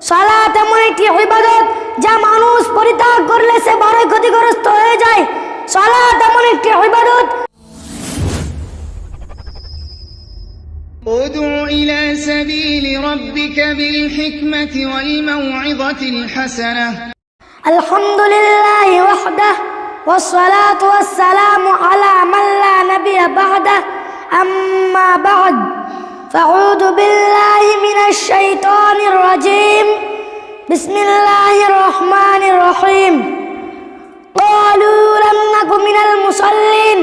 সালাত এমন একটি ইবাদত যা মানুষ পরিত্যাগ করলে সে বড়ই ক্ষতিগ্রস্ত হয়ে যায়। সালাত এমন একটি ইবাদত। ادع إلى سبيل ربك بالحكمة والموعظة الحسنة. الحمد لله وحده والصلاة والسلام على من لا نبي بعده أما بعد فأعوذ بالله من الشيطان الرجيم بسم الله الرحمن الرحيم قالوا لم نك من المصلين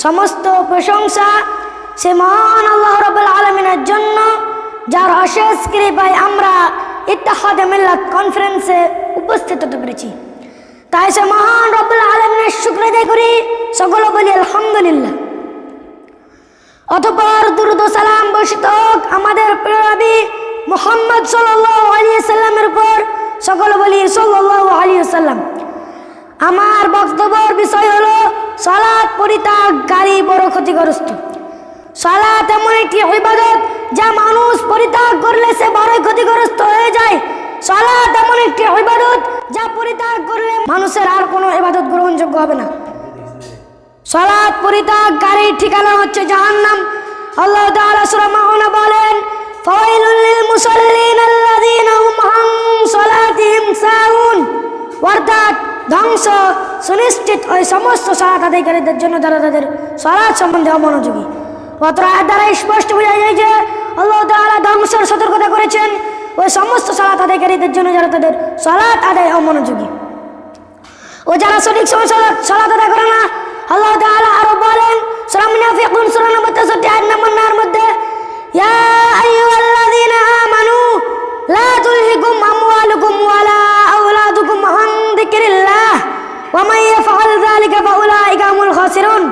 সমস্ত প্রশংসা সে মহান আল্লাহ রাব্বুল আলামিনের জন্য যার অশেষ কৃপায় আমরা ইত্তেহাদে মিল্লাত কনফারেন্সে উপস্থিত হতে পেরেছি। তাই সে মহান রাব্বুল আলামিনের শুকর আদায় করি, সকলে বলি আলহামদুলিল্লাহ। অতঃপর দুরূদ ও সালাম বর্ষিত হোক আমাদের প্রিয় নবী মুহাম্মদ সাল্লাল্লাহু আলাইহি ওয়াসাল্লামের উপর, সকলে বলি সাল্লাল্লাহু আলাইহি ওয়াসাল্লাম। আমার বক্তব্যের বিষয় হলো সালাত পরিত্যাগকারী বড় ক্ষতিগ্রস্ত। সালাত এমন একটি ইবাদত যা মানুষ পরিত্যাগ করলে সে বড়ই ক্ষতিগ্রস্ত হয়ে যায়। সালাত এমন একটি ইবাদত যা পরিত্যাগ করলে মানুষের আর কোনো ইবাদত গ্রহণযোগ্য হবে না। সালাত পরিত্যাগকারীর ঠিকানা হচ্ছে জাহান্নাম। আল্লাহ তাআলা সূরা মাউনা বলেন, ফাওয়াইলুল লিল মুসাল্লিন আল্লাযীনা হুম আন সালাতিহিম সাহুন, অর্থাৎ ধ্বংস সুনিশ্চিত ওই সমস্ত সালাত আদায়কারীদের জন্য যারা তাদের সালাত সম্বন্ধে অমনোযোগী। অত্র আয়াত দ্বারা স্পষ্ট বোঝা যায় যে আল্লাহ তাআলা ধ্বংসের সতর্কতা করেছেন ওই সমস্ত সালাত আদায়কারীদের জন্য যারা তাদের সালাত আদায় অমনোযোগী ও যারা সঠিক সময় সালাত আদায় করে না। আল্লাহ তাআলা আরো বলেন সূরা মুনাফিকুন সূরা নম্বর 63 আয়াত নম্বর 9 এর মধ্যে, ইয়া আইয়ুহাল্লাযীনা আমানু লা তুলহিকুম আমওয়ালুকুম ওয়ালা আওলাদুকুম আন যিকরিল্লাহ ওয়া মান ইয়াফআল যালিকা ফাউলাইকা হুমুল খাসিরুন।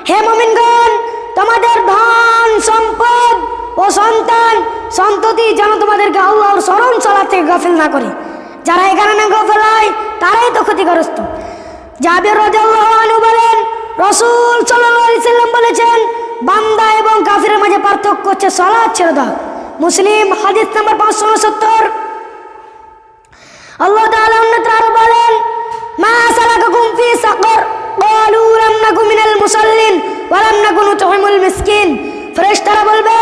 হে মুমিনগণ, তোমাদের ধন সম্পদ ও সন্তান সন্ততি যেন তোমাদেরকে আল্লাহর স্মরণ সালাত থেকে গাফিল না করে। যারা এখানে না গাফিল হয় তারাই তো ক্ষতিগ্রস্ত। জাবির রাদিয়াল্লাহু আনহু বলেন, রাসূল সাল্লাল্লাহু আলাইহি সাল্লাম বলেছেন, বান্দা এবং কাফিরের মাঝে পার্থক্য হচ্ছে সালাত ছেড়ে দাও। মুসলিম হাদিস নাম্বার 569। আল্লাহ তাআলা অন্যত্র আরো বলেন, মা সালাকাকুম ফি সাকর ক্বালু লাম নাকু মিনাল মুসাল্লিন ওয়া লাম নাকু নুতঈমুল মিসকিন। ফেরেশতারা বলবে,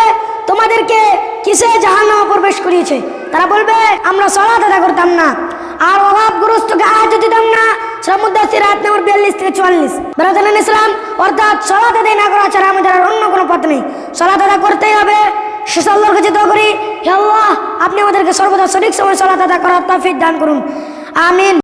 তোমাদেরকে কিসে জাহান্নামে প্রবেশ করিয়েছে? তারা বলবে, আমরা সালাত আদায় করতাম না আর অভাবগ্রস্তকে আহার দিতাম না। সূরা মুদাসসির আয়াত নম্বর 42 থেকে 44। ব্রাদারান ইসলাম, অর্থাৎ সালাত আদায় না করা ছাড়া আমাদের আর অন্য কোনো পথ নেই। সালাত আদায় করতেই হবে। শেষ আল্লাহর কাছে দোয়া করি, হে আল্লাহ, আপনি আমাদেরকে সর্বদা সঠিক সময় সালাত আদায় করার তৌফিক দান করুন। আমিন।